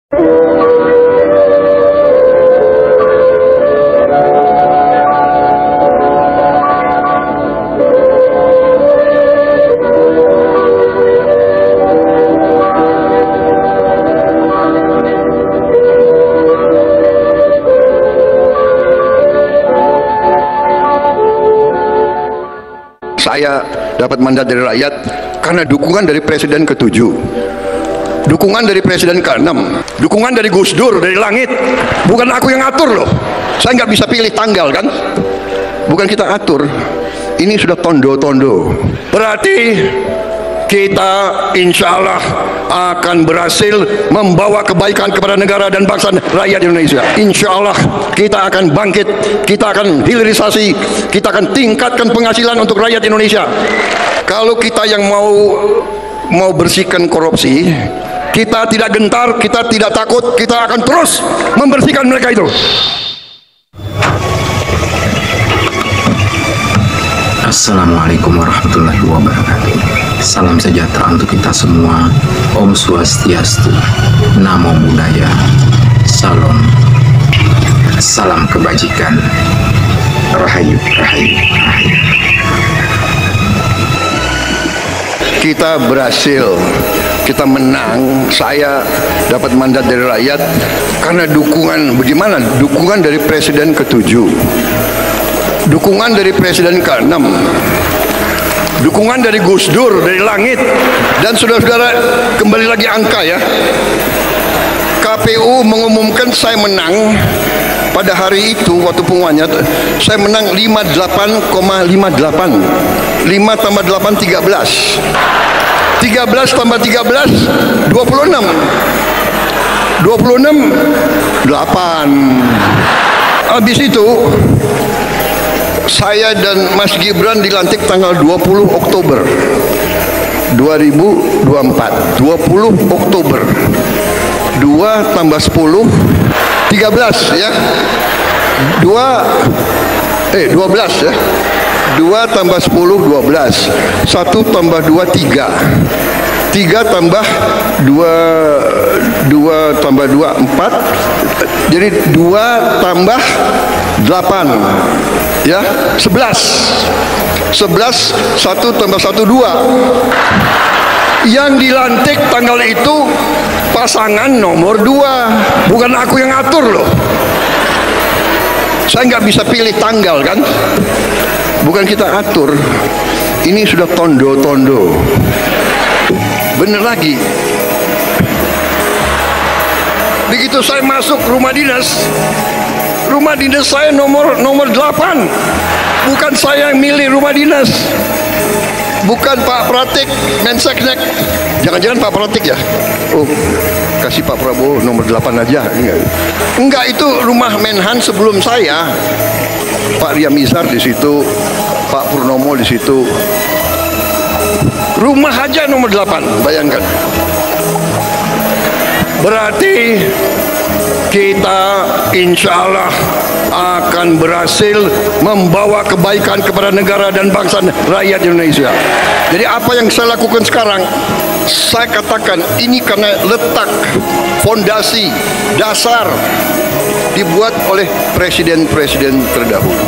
Saya dapat mandat dari rakyat karena dukungan dari Presiden ke-7, dukungan dari Presiden ke-6, dukungan dari Gus Dur dari langit. Bukan aku yang atur loh, saya nggak bisa pilih tanggal kan, bukan kita atur. Ini sudah tondo-tondo. Berarti kita insya Allah akan berhasil membawa kebaikan kepada negara dan bangsa rakyat Indonesia. Insya Allah kita akan bangkit, kita akan hilirisasi, kita akan tingkatkan penghasilan untuk rakyat Indonesia. Kalau kita yang mau bersihkan korupsi, kita tidak gentar, kita tidak takut, kita akan terus membersihkan mereka itu. Assalamualaikum warahmatullahi wabarakatuh. Salam sejahtera untuk kita semua. Om Swastiastu, Namo Buddhaya, Salam, salam kebajikan, Rahayu, Rahayu, Rahayu. Kita berhasil, kita menang. Saya dapat mandat dari rakyat karena dukungan, bagaimana? Dukungan dari Presiden ke-7, dukungan dari Presiden ke-6, dukungan dari Gus Dur dari langit. Dan saudara-saudara, kembali lagi angka ya, KPU mengumumkan saya menang pada hari itu. Waktu pengumumannya saya menang 58,58. 5 tambah 8 13, 13 tambah 13 26, 26 8. Habis itu saya dan Mas Gibran dilantik tanggal 20 Oktober 2024. 20 Oktober, 2 tambah 10 13 ya, 12 ya, 2 tambah 10 12, 1 tambah 2 3, 3 tambah 2 tambah 2 4, jadi 2 tambah 8 ya, 11, 1 tambah 1 2. Yang dilantik tanggal itu pasangan nomor 2, bukan aku yang atur loh. Saya nggak bisa pilih tanggal kan, bukan kita atur. Ini sudah tondo-tondo. Bener lagi, begitu saya masuk rumah dinas saya nomor 8. Bukan saya yang milih rumah dinas, bukan Pak Pratik Menseknek. Jangan-jangan Pak Pratik ya, oh kasih Pak Prabowo nomor 8 aja. Enggak, itu rumah Menhan sebelum saya. Pak Riamizar di situ, Pak Purnomo di situ. Rumah aja nomor 8, bayangkan. Berarti kita insya Allah akan berhasil membawa kebaikan kepada negara dan bangsa rakyat Indonesia. Jadi apa yang saya lakukan sekarang, saya katakan ini karena letak fondasi dasar dibuat oleh presiden-presiden terdahulu.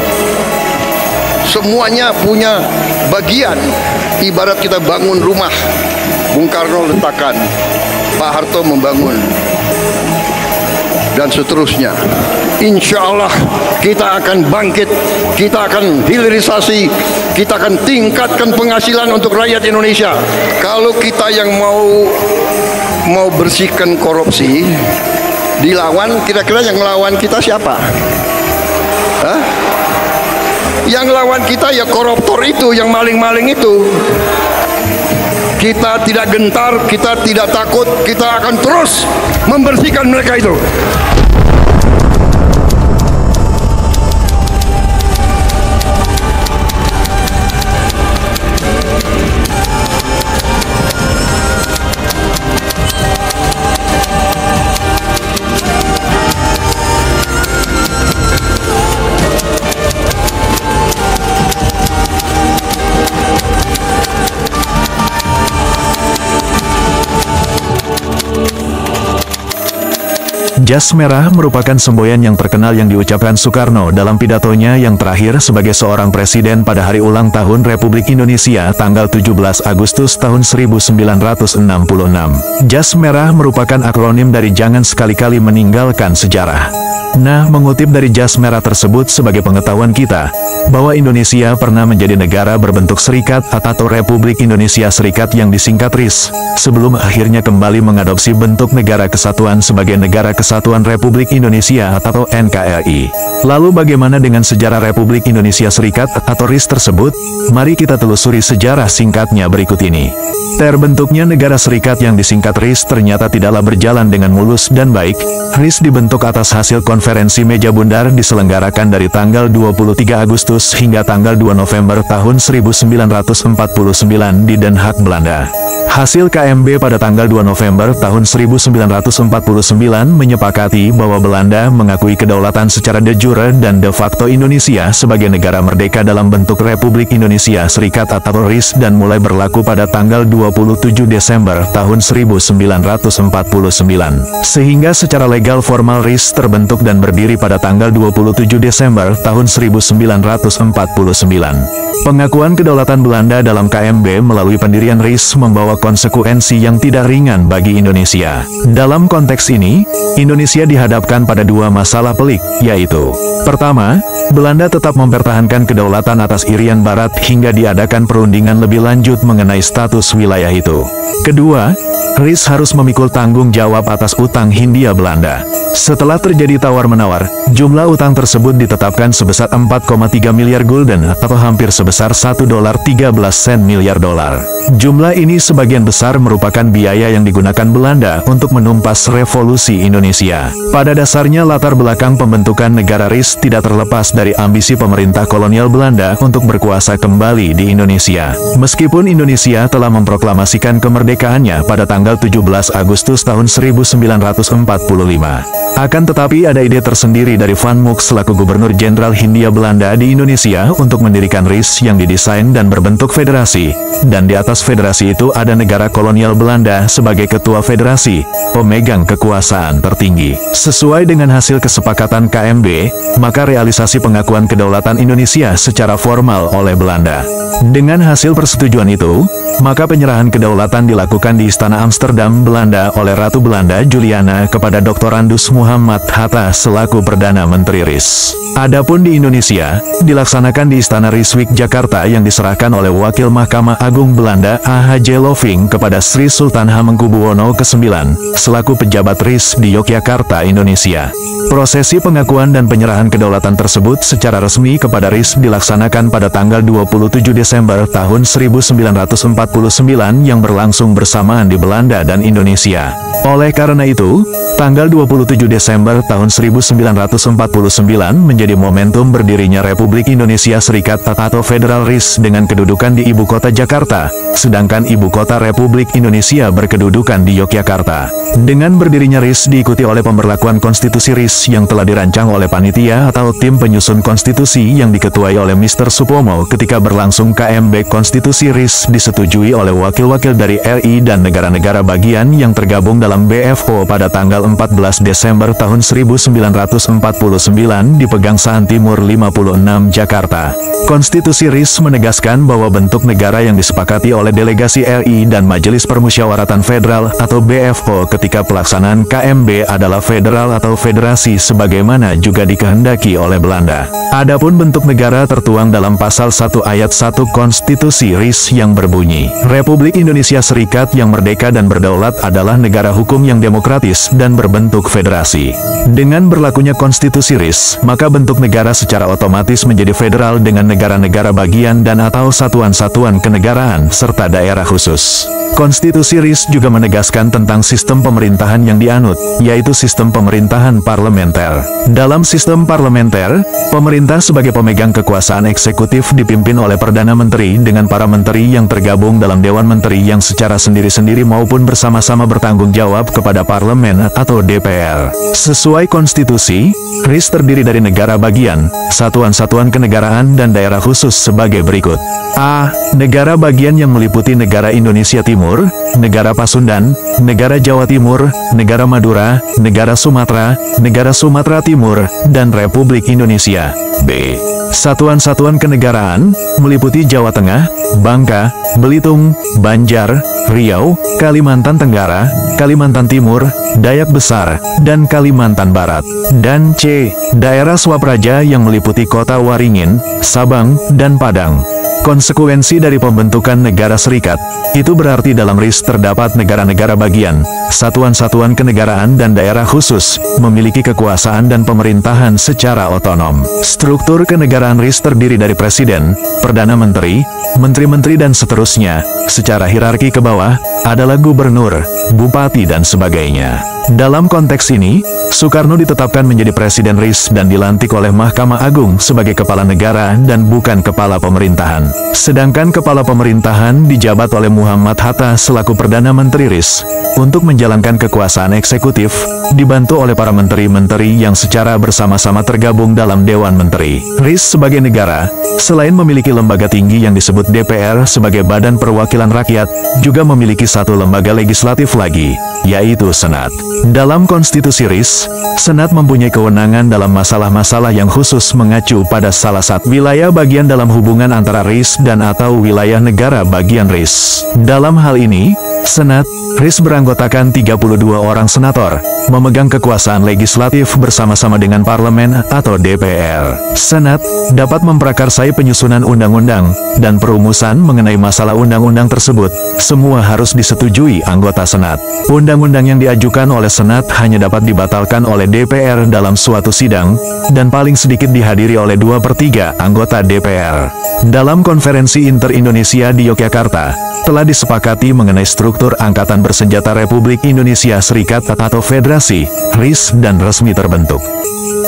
Semuanya punya bagian. Ibarat kita bangun rumah, Bung Karno letakkan, Pak Harto membangun, dan seterusnya. Insya Allah kita akan bangkit, kita akan hilirisasi, kita akan tingkatkan penghasilan untuk rakyat Indonesia. Kalau kita yang mau bersihkan korupsi, dilawan, kira-kira yang melawan kita siapa? Hah? Yang lawan kita ya koruptor itu, yang maling-maling itu. Kita tidak gentar, kita tidak takut, kita akan terus membersihkan mereka itu. Jas merah merupakan semboyan yang terkenal yang diucapkan Soekarno dalam pidatonya yang terakhir sebagai seorang presiden pada hari ulang tahun Republik Indonesia tanggal 17 Agustus tahun 1946. Jas merah merupakan akronim dari jangan sekali-kali meninggalkan sejarah. Nah, mengutip dari jas merah tersebut sebagai pengetahuan kita, bahwa Indonesia pernah menjadi negara berbentuk serikat atau Republik Indonesia Serikat yang disingkat RIS, sebelum akhirnya kembali mengadopsi bentuk negara kesatuan sebagai Negara Kesatuan Republik Indonesia atau NKRI. Lalu bagaimana dengan sejarah Republik Indonesia Serikat atau RIS tersebut? Mari kita telusuri sejarah singkatnya berikut ini. Terbentuknya negara serikat yang disingkat RIS ternyata tidaklah berjalan dengan mulus dan baik. RIS dibentuk atas hasil konferensi meja bundar diselenggarakan dari tanggal 23 Agustus hingga tanggal 2 November tahun 1949 di Den Haag, Belanda. Hasil KMB pada tanggal 2 November tahun 1949 menyepakati bahwa Belanda mengakui kedaulatan secara de jure dan de facto Indonesia sebagai negara merdeka dalam bentuk Republik Indonesia Serikat atau RIS dan mulai berlaku pada tanggal 27 Desember tahun 1949. Sehingga secara legal formal RIS terbentuk dan berdiri pada tanggal 27 Desember tahun 1949. Pengakuan kedaulatan Belanda dalam KMB melalui pendirian RIS membawa konsekuensi yang tidak ringan bagi Indonesia. Dalam konteks ini, Indonesia dihadapkan pada dua masalah pelik, yaitu: pertama, Belanda tetap mempertahankan kedaulatan atas Irian Barat hingga diadakan perundingan lebih lanjut mengenai status wilayah itu. Kedua, RIS harus memikul tanggung jawab atas utang Hindia Belanda. Setelah terjadi tawar-menawar, jumlah utang tersebut ditetapkan sebesar 4,3 miliar gulden atau hampir sebesar $1.13 miliar. Jumlah ini sebagian besar merupakan biaya yang digunakan Belanda untuk menumpas revolusi Indonesia. Pada dasarnya latar belakang pembentukan negara RIS tidak terlepas dari ambisi pemerintah kolonial Belanda untuk berkuasa kembali di Indonesia. Meskipun Indonesia telah memproklamasikan kemerdekaannya pada tanggal 17 Agustus tahun 1945. Akan tetapi ada ide tersendiri dari Van Mook selaku Gubernur Jenderal Hindia Belanda di Indonesia untuk mendirikan RIS yang didesain dan berbentuk federasi. Dan di atas federasi itu ada negara kolonial Belanda sebagai ketua federasi, pemegang kekuasaan tertinggi. Sesuai dengan hasil kesepakatan KMB, maka realisasi pengakuan kedaulatan Indonesia secara formal oleh Belanda. Dengan hasil persetujuan itu, maka penyerahan kedaulatan dilakukan di Istana Amsterdam, Belanda oleh Ratu Belanda Juliana kepada Dr. Randus Muhammad Hatta selaku Perdana Menteri RIS. Adapun di Indonesia, dilaksanakan di Istana Rijswijk Jakarta yang diserahkan oleh Wakil Mahkamah Agung Belanda A.H.J. Loving kepada Sri Sultan Hamengkubuwono ke-9 selaku pejabat RIS di Yogyakarta, Indonesia. Prosesi pengakuan dan penyerahan kedaulatan tersebut secara resmi kepada RIS dilaksanakan pada tanggal 27 Desember tahun 1949 yang berlangsung bersamaan di Belanda dan Indonesia. Oleh karena itu, tanggal 27 Desember tahun 1949 menjadi momentum berdirinya Republik Indonesia Serikat atau Federal RIS dengan kedudukan di ibu kota Jakarta, sedangkan ibu kota Republik Indonesia berkedudukan di Yogyakarta. Dengan berdirinya RIS diikuti oleh pemberlakuan konstitusi RIS yang telah dirancang oleh panitia atau tim penyusun konstitusi yang diketuai oleh Mr. Supomo ketika berlangsung KMB. Konstitusi RIS disetujui oleh wakil-wakil dari RI dan negara-negara bagian yang tergabung dalam BFO pada tanggal 14 Desember tahun 1949 di Pegangsaan Timur 56 Jakarta. Konstitusi RIS menegaskan bahwa bentuk negara yang disepakati oleh delegasi RI dan Majelis Permusyawaratan Federal atau BFO ketika pelaksanaan KMB adalah federal atau federasi sebagaimana juga dikehendaki oleh Belanda. Adapun bentuk negara tertuang dalam pasal 1 ayat 1 Konstitusi RIS yang berbunyi, Republik Indonesia Serikat yang merdeka dan berdaulat adalah negara hukum yang demokratis dan berbentuk federasi. Dengan berlakunya Konstitusi RIS, maka bentuk negara secara otomatis menjadi federal dengan negara-negara bagian dan atau satuan-satuan kenegaraan serta daerah khusus. Konstitusi RIS juga menegaskan tentang sistem pemerintahan yang dianut, yaitu sistem pemerintahan parlementer. Dalam sistem parlementer, pemerintah sebagai pemegang kekuasaan eksekutif dipimpin oleh Perdana Menteri dengan para menteri yang tergabung dalam Dewan Menteri yang secara sendiri-sendiri maupun bersama-sama bertanggung jawab jawab kepada parlemen atau DPR. Sesuai konstitusi, RIS terdiri dari negara bagian, satuan-satuan kenegaraan dan daerah khusus sebagai berikut. A. Negara bagian yang meliputi negara Indonesia Timur, negara Pasundan, negara Jawa Timur, negara Madura, negara Sumatera Timur, dan Republik Indonesia. B. Satuan-satuan kenegaraan meliputi Jawa Tengah, Bangka, Belitung, Banjar, Riau, Kalimantan Tenggara, Kalimantan Timur, Dayak Besar, dan Kalimantan Barat. Dan C. Daerah Swapraja yang meliputi Kota Waringin, Sabang, dan Padang. Konsekuensi dari pembentukan negara serikat, itu berarti dalam RIS terdapat negara-negara bagian, satuan-satuan kenegaraan dan daerah khusus, memiliki kekuasaan dan pemerintahan secara otonom. Struktur kenegaraan RIS terdiri dari Presiden, Perdana Menteri, Menteri-Menteri dan seterusnya. Secara hierarki ke bawah, adalah Gubernur, Bupati dan sebagainya. Dalam konteks ini, Soekarno ditetapkan menjadi Presiden RIS dan dilantik oleh Mahkamah Agung sebagai kepala negara dan bukan kepala pemerintahan. Sedangkan kepala pemerintahan dijabat oleh Muhammad Hatta selaku Perdana Menteri RIS. Untuk menjalankan kekuasaan eksekutif, dibantu oleh para menteri-menteri yang secara bersama-sama tergabung dalam Dewan Menteri. RIS sebagai negara, selain memiliki lembaga tinggi yang disebut DPR sebagai Badan Perwakilan Rakyat, juga memiliki satu lembaga legislatif lagi, yaitu Senat. Dalam konstitusi RIS, Senat mempunyai kewenangan dalam masalah-masalah yang khusus mengacu pada salah satu wilayah bagian dalam hubungan antara RIS dan atau wilayah negara bagian RIS. Dalam hal ini, Senat RIS beranggotakan 32 orang senator, memegang kekuasaan legislatif bersama-sama dengan parlemen atau DPR. Senat dapat memprakarsai penyusunan undang-undang dan perumusan mengenai masalah undang-undang tersebut. Semua harus disetujui anggota Senat. Undang-undang yang diajukan oleh Senat hanya dapat dibatalkan oleh DPR dalam suatu sidang, dan paling sedikit dihadiri oleh 2/3 anggota DPR. Dalam konferensi Inter-Indonesia di Yogyakarta, telah disepakati mengenai struktur Angkatan Bersenjata Republik Indonesia Serikat atau Federasi, RIS dan resmi terbentuk.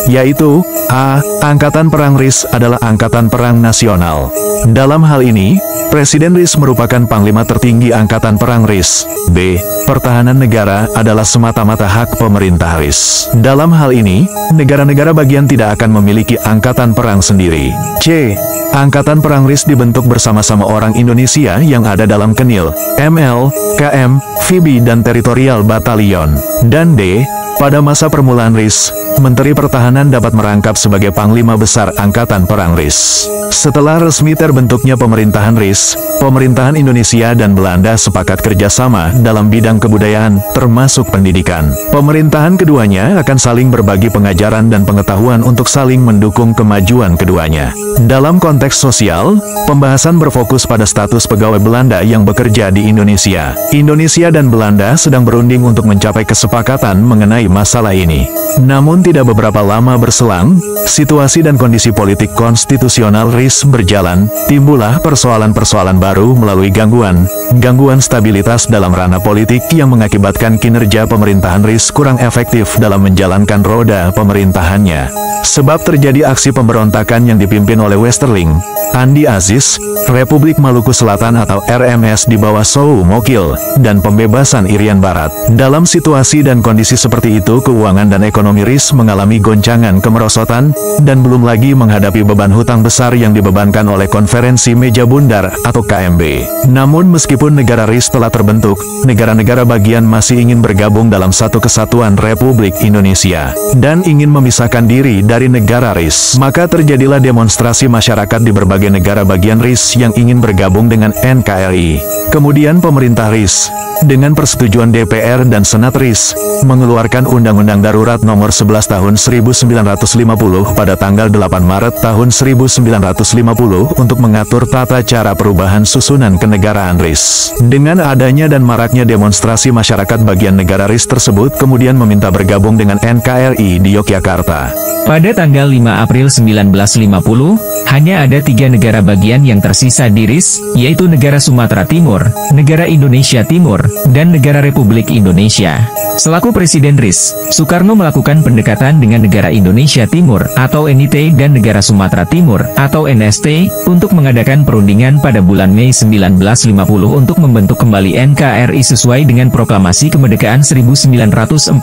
Yaitu, A. Angkatan Perang RIS adalah Angkatan Perang Nasional. Dalam hal ini, Presiden RIS merupakan Panglima tertinggi Angkatan Perang RIS. B. Pertahanan negara adalah semata-mata hak pemerintah RIS. Dalam hal ini, negara-negara bagian tidak akan memiliki angkatan perang sendiri. C. Angkatan Perang RIS dibentuk bersama-sama orang Indonesia yang ada dalam Kenil, ML, KM, FIBI dan Teritorial Batalion. Dan D. Pada masa permulaan RIS, Menteri Pertahanan dapat merangkap sebagai Panglima Besar Angkatan Perang RIS. Setelah resmi terbentuknya pemerintahan RIS, pemerintahan Indonesia dan Belanda sepakat kerjasama dalam bidang kebudayaan, termasuk pendidikan. Pemerintahan keduanya akan saling berbagi pengajaran dan pengetahuan untuk saling mendukung kemajuan keduanya. Dalam konteks sosial, pembahasan berfokus pada status pegawai Belanda yang bekerja di Indonesia. Indonesia dan Belanda sedang berunding untuk mencapai kesepakatan mengenai masalah ini. Namun tidak beberapa lama berselang, situasi dan kondisi politik konstitusional RIS berjalan, timbullah persoalan-persoalan baru melalui gangguan stabilitas dalam ranah politik yang mengakibatkan kinerja pemerintahan RIS kurang efektif dalam menjalankan roda pemerintahannya. Sebab terjadi aksi pemberontakan yang dipimpin oleh Westerling, Andi Aziz, Republik Maluku Selatan atau RMS di bawah Sou Mokil, dan pembebasan Irian Barat. Dalam situasi dan kondisi seperti itu, keuangan dan ekonomi RIS mengalami goncangan kemerosotan, dan belum lagi menghadapi beban hutang besar yang dibebankan oleh Konferensi Meja Bundar atau KMB. Namun meskipun negara RIS telah terbentuk, negara-negara bagian masih ingin bergabung dalam satu kesatuan Republik Indonesia, dan ingin memisahkan diri dari negara RIS. Maka terjadilah demonstrasi masyarakat di berbagai negara bagian RIS yang ingin bergabung dengan NKRI. Kemudian pemerintah RIS, dengan persetujuan DPR dan Senat RIS, mengeluarkan Undang-Undang Darurat Nomor 11 Tahun 1950 pada tanggal 8 Maret tahun 1950 untuk mengatur tata cara perubahan susunan kenegaraan RIS. Dengan adanya dan maraknya demonstrasi masyarakat bagian negara RIS tersebut kemudian meminta bergabung dengan NKRI di Yogyakarta. Pada tanggal 5 April 1950, hanya ada 3 negara bagian yang tersisa di RIS, yaitu negara Sumatera Timur, negara Indonesia Timur, dan negara Republik Indonesia. Selaku Presiden RIS, RIS, Soekarno melakukan pendekatan dengan negara Indonesia Timur atau NIT dan negara Sumatera Timur atau NST untuk mengadakan perundingan pada bulan Mei 1950 untuk membentuk kembali NKRI sesuai dengan proklamasi kemerdekaan 1945.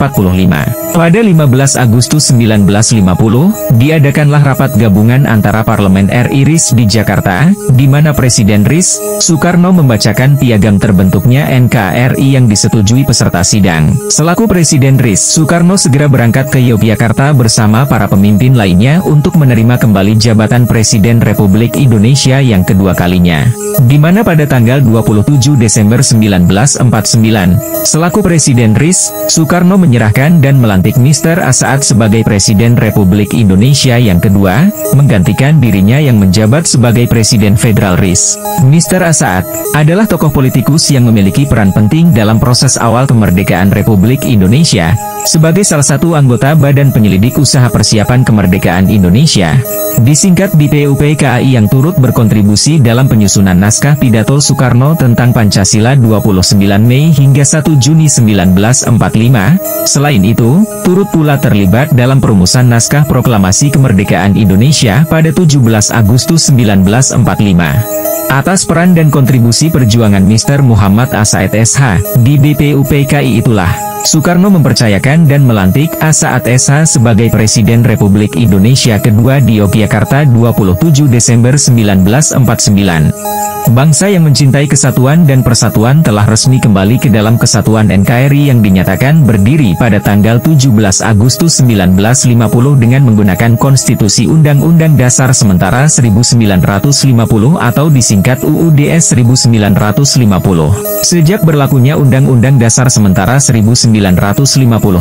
Pada 15 Agustus 1950, diadakanlah rapat gabungan antara Parlemen RI RIS di Jakarta, di mana Presiden RIS, Soekarno membacakan piagam terbentuknya NKRI yang disetujui peserta sidang. Selaku Presiden RIS, Soekarno segera berangkat ke Yogyakarta bersama para pemimpin lainnya untuk menerima kembali jabatan Presiden Republik Indonesia yang kedua kalinya. Di mana pada tanggal 27 Desember 1949, selaku Presiden RIS, Soekarno menyerahkan dan melantik Mr. Asaat sebagai Presiden Republik Indonesia yang kedua, menggantikan dirinya yang menjabat sebagai Presiden Federal RIS. Mr. Asaat adalah tokoh politikus yang memiliki peran penting dalam proses awal kemerdekaan Republik Indonesia, sebagai salah satu anggota Badan Penyelidik Usaha Persiapan Kemerdekaan Indonesia, disingkat BPUPKI, yang turut berkontribusi dalam penyusunan naskah pidato Soekarno tentang Pancasila 29 Mei hingga 1 Juni 1945. Selain itu, turut pula terlibat dalam perumusan naskah Proklamasi Kemerdekaan Indonesia pada 17 Agustus 1945. Atas peran dan kontribusi perjuangan Mr. Muhammad Asaat SH di BPUPKI itulah, Soekarno mempercayakan dan melantik Asaat SH sebagai Presiden Republik Indonesia kedua di Yogyakarta 27 Desember 1949. Bangsa yang mencintai kesatuan dan persatuan telah resmi kembali ke dalam kesatuan NKRI yang dinyatakan berdiri pada tanggal 17 Agustus 1950 dengan menggunakan Konstitusi Undang-Undang Dasar Sementara 1950 atau disingkat UUDS 1950. Sejak berlakunya Undang-Undang Dasar Sementara 1950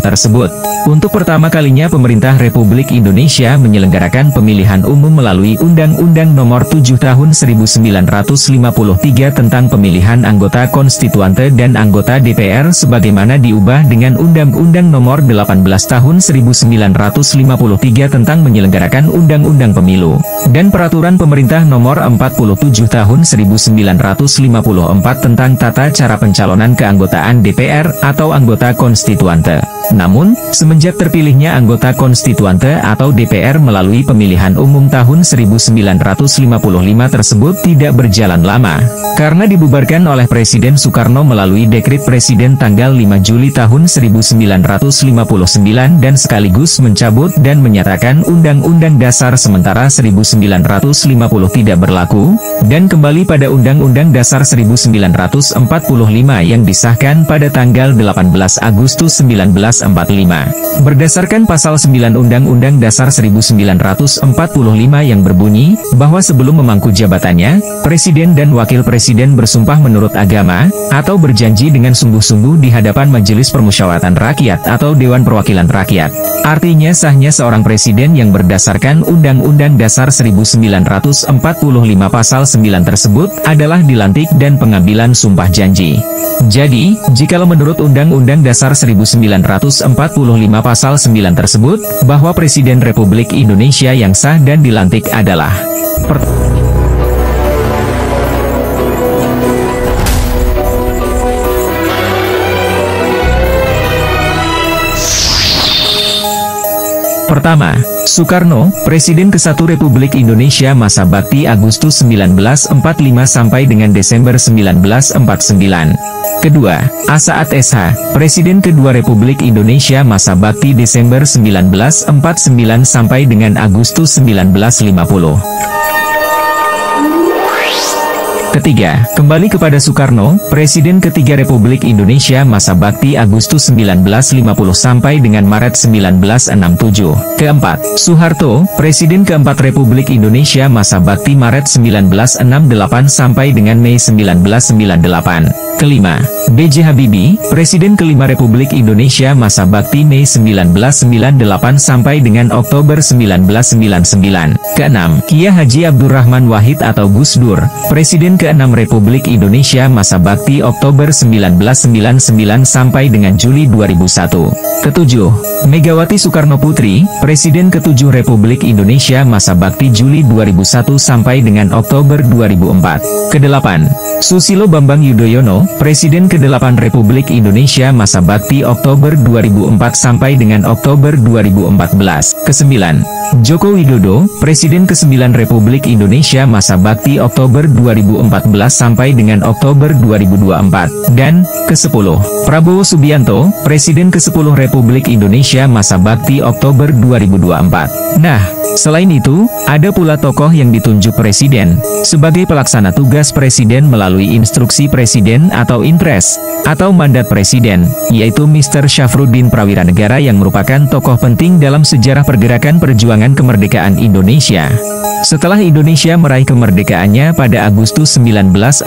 tersebut, untuk pertama kalinya pemerintah Republik Indonesia menyelenggarakan pemilihan umum melalui Undang-Undang Nomor 7 Tahun 1953 tentang pemilihan anggota konstituante dan anggota DPR sebagaimana diubah dengan Undang-Undang Nomor 18 Tahun 1953 tentang menyelenggarakan Undang-Undang Pemilu, dan Peraturan Pemerintah Nomor 47 Tahun 1954 tentang tata cara pencalonan keanggotaan DPR atau anggota konstituante. Namun, semenjak terpilihnya anggota konstituante atau DPR melalui pemilihan umum tahun 1955 tersebut tidak berjalan lama, karena dibubarkan oleh Presiden Soekarno melalui Dekret Presiden tanggal 5 Juli tahun 1959 dan sekaligus mencabut dan menyatakan Undang-Undang Dasar Sementara 1950 tidak berlaku, dan kembali pada Undang-Undang Dasar 1945 yang disahkan pada tanggal 18 Agustus 1945. Berdasarkan Pasal 9 Undang-Undang Dasar 1945 yang berbunyi, bahwa sebelum memangku jabatannya, Presiden dan Wakil Presiden bersumpah menurut agama, atau berjanji dengan sungguh-sungguh di hadapan Majelis Permusyawaratan Rakyat atau Dewan Perwakilan Rakyat. Artinya sahnya seorang presiden yang berdasarkan Undang-Undang Dasar 1945 Pasal 9 tersebut adalah dilantik dan pengambilan sumpah janji. Jadi, jikalau menurut Undang-Undang Dasar 1945 Pasal 9 tersebut, bahwa Presiden Republik Indonesia yang sah dan dilantik adalah Pertama, Soekarno, Presiden ke-1 Republik Indonesia masa bakti Agustus 1945 sampai dengan Desember 1949. Kedua, Asaat SH, Presiden kedua Republik Indonesia masa bakti Desember 1949 sampai dengan Agustus 1950. Ketiga, kembali kepada Soekarno, Presiden ketiga Republik Indonesia masa bakti Agustus 1950 sampai dengan Maret 1967. Keempat, Soeharto, Presiden keempat Republik Indonesia masa bakti Maret 1968 sampai dengan Mei 1998. Kelima, B.J. Habibie, Presiden kelima Republik Indonesia masa bakti Mei 1998 sampai dengan Oktober 1999. Keenam, Kiai Haji Abdurrahman Wahid atau Gus Dur, Presiden ke ke-6 Republik Indonesia masa bakti Oktober 1999 sampai dengan Juli 2001. Ketujuh, Megawati Soekarno Putri, Presiden ke-7 Republik Indonesia masa bakti Juli 2001 sampai dengan Oktober 2004. Kedelapan, Susilo Bambang Yudhoyono, Presiden ke-8 Republik Indonesia masa bakti Oktober 2004 sampai dengan Oktober 2014. Kesembilan, Joko Widodo, Presiden ke-9 Republik Indonesia masa bakti Oktober 2014 sampai dengan Oktober 2024. Dan ke-10, Prabowo Subianto, Presiden ke-10 Republik Indonesia masa bakti Oktober 2024. Nah, selain itu, ada pula tokoh yang ditunjuk Presiden sebagai pelaksana tugas Presiden melalui instruksi Presiden atau Inpres, atau mandat Presiden, yaitu Mr. Syafruddin Prawiranegara yang merupakan tokoh penting dalam sejarah pergerakan perjuangan kemerdekaan Indonesia. Setelah Indonesia meraih kemerdekaannya pada Agustus 1945,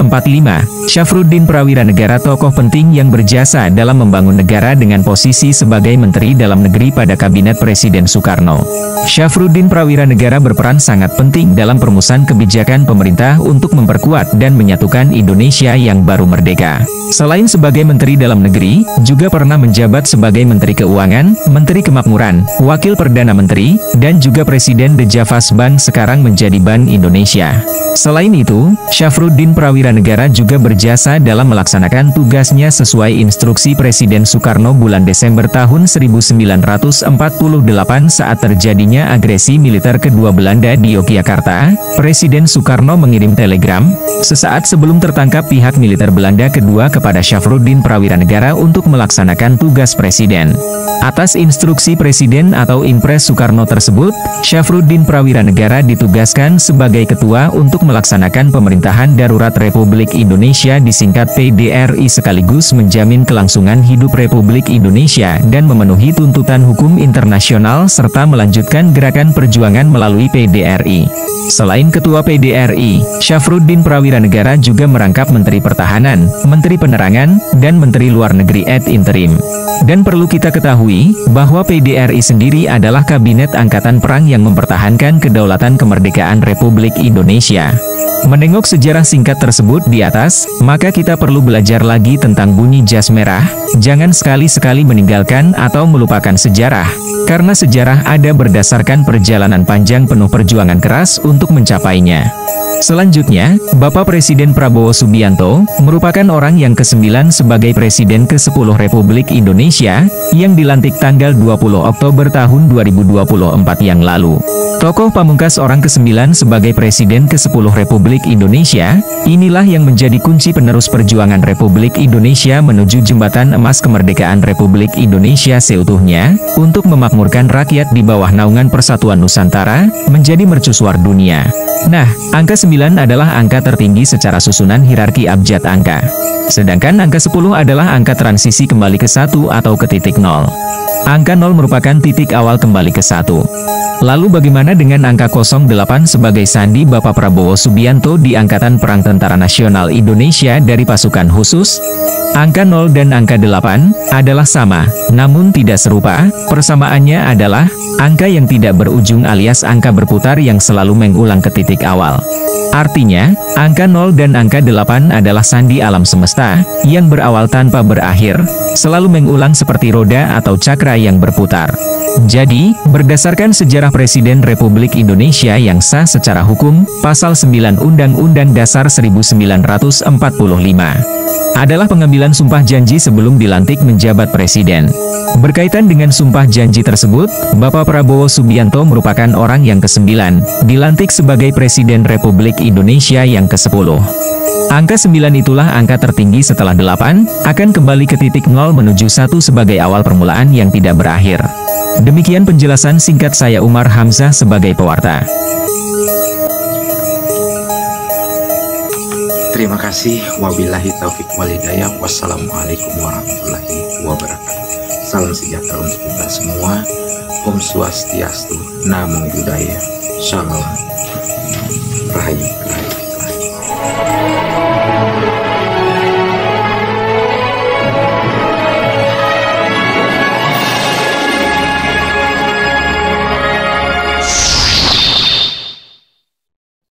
Syafruddin Prawiranegara tokoh penting yang berjasa dalam membangun negara dengan posisi sebagai Menteri Dalam Negeri pada Kabinet Presiden Soekarno. Syafruddin Prawiranegara berperan sangat penting dalam perumusan kebijakan pemerintah untuk memperkuat dan menyatukan Indonesia yang baru merdeka. Selain sebagai Menteri Dalam Negeri, juga pernah menjabat sebagai Menteri Keuangan, Menteri Kemakmuran, Wakil Perdana Menteri, dan juga Presiden The Javas Bank sekarang menjadi Bank Indonesia. Selain itu, Syafruddin Prawiranegara juga berjasa dalam melaksanakan tugasnya sesuai instruksi Presiden Soekarno bulan Desember tahun 1948 saat terjadinya agresi militer kedua Belanda di Yogyakarta. Presiden Soekarno mengirim telegram sesaat sebelum tertangkap pihak militer Belanda kedua kepada Syafruddin Prawiranegara untuk melaksanakan tugas Presiden. Atas instruksi Presiden atau Inpres Soekarno tersebut, Syafruddin Prawiranegara ditugaskan sebagai ketua untuk melaksanakan pemerintahan darurat Republik Indonesia disingkat PDRI sekaligus menjamin kelangsungan hidup Republik Indonesia dan memenuhi tuntutan hukum internasional serta melanjutkan gerakan perjuangan melalui PDRI. Selain Ketua PDRI, Syafruddin Prawiranegara juga merangkap Menteri Pertahanan, Menteri Penerangan, dan Menteri Luar Negeri ad interim. Dan perlu kita ketahui, bahwa PDRI sendiri adalah Kabinet Angkatan Perang yang mempertahankan kedaulatan kemerdekaan Republik Indonesia. Menengok sejarah singkat tersebut di atas, maka kita perlu belajar lagi tentang bunyi jas merah. Jangan sekali-sekali meninggalkan atau melupakan sejarah, karena sejarah ada berdasarkan perjalanan panjang penuh perjuangan keras untuk mencapainya. Selanjutnya, Bapak Presiden Prabowo Subianto merupakan orang yang ke-9 sebagai Presiden ke-10 Republik Indonesia yang dilantik tanggal 20 Oktober tahun 2024 yang lalu. Tokoh pamungkas orang ke-9 sebagai Presiden ke-10 Republik Indonesia, inilah yang menjadi kunci penerus perjuangan Republik Indonesia menuju jembatan emas kemerdekaan Republik Indonesia seutuhnya, untuk memakmurkan rakyat di bawah naungan Persatuan Nusantara, menjadi mercusuar dunia. Nah, angka 9 adalah angka tertinggi secara susunan hierarki abjad angka. Sedangkan angka 10 adalah angka transisi kembali ke 1 atau ke titik 0. Angka 0 merupakan titik awal kembali ke 1. Lalu bagaimana dengan angka 08 sebagai sandi Bapak Prabowo Subianto di Angkatan Perang Tentara Nasional Indonesia dari pasukan khusus? Angka 0 dan angka 8 adalah sama, namun tidak serupa. Persamaannya adalah angka yang tidak berujung alias angka berputar yang selalu mengulang ke titik awal. Artinya, angka 0 dan angka 8 adalah sandi alam semesta, yang berawal tanpa berakhir, selalu mengulang seperti roda atau cakra yang berputar. Jadi, berdasarkan sejarah Presiden Republik Indonesia yang sah secara hukum, Pasal 9 Undang-Undang Dasar 1945, adalah pengambilan sumpah janji sebelum dilantik menjabat Presiden. Berkaitan dengan sumpah janji tersebut, Bapak Prabowo Subianto merupakan orang yang ke-9, dilantik sebagai Presiden Republik Indonesia yang ke-10. Angka 9 itulah angka tertinggi setelah 8, akan kembali ke titik 0 menuju 1 sebagai awal permulaan yang tidak berakhir. Demikian penjelasan singkat saya Umar Hamzah sebagai pewarta. Terima kasih. Wabillahi taufik walhidayah. Wassalamualaikum warahmatullahi wabarakatuh. Salam sejahtera untuk kita semua. Om Swastiastu, Namo Buddhaya, Shalom, Rahayu, Rahayu, Rahayu.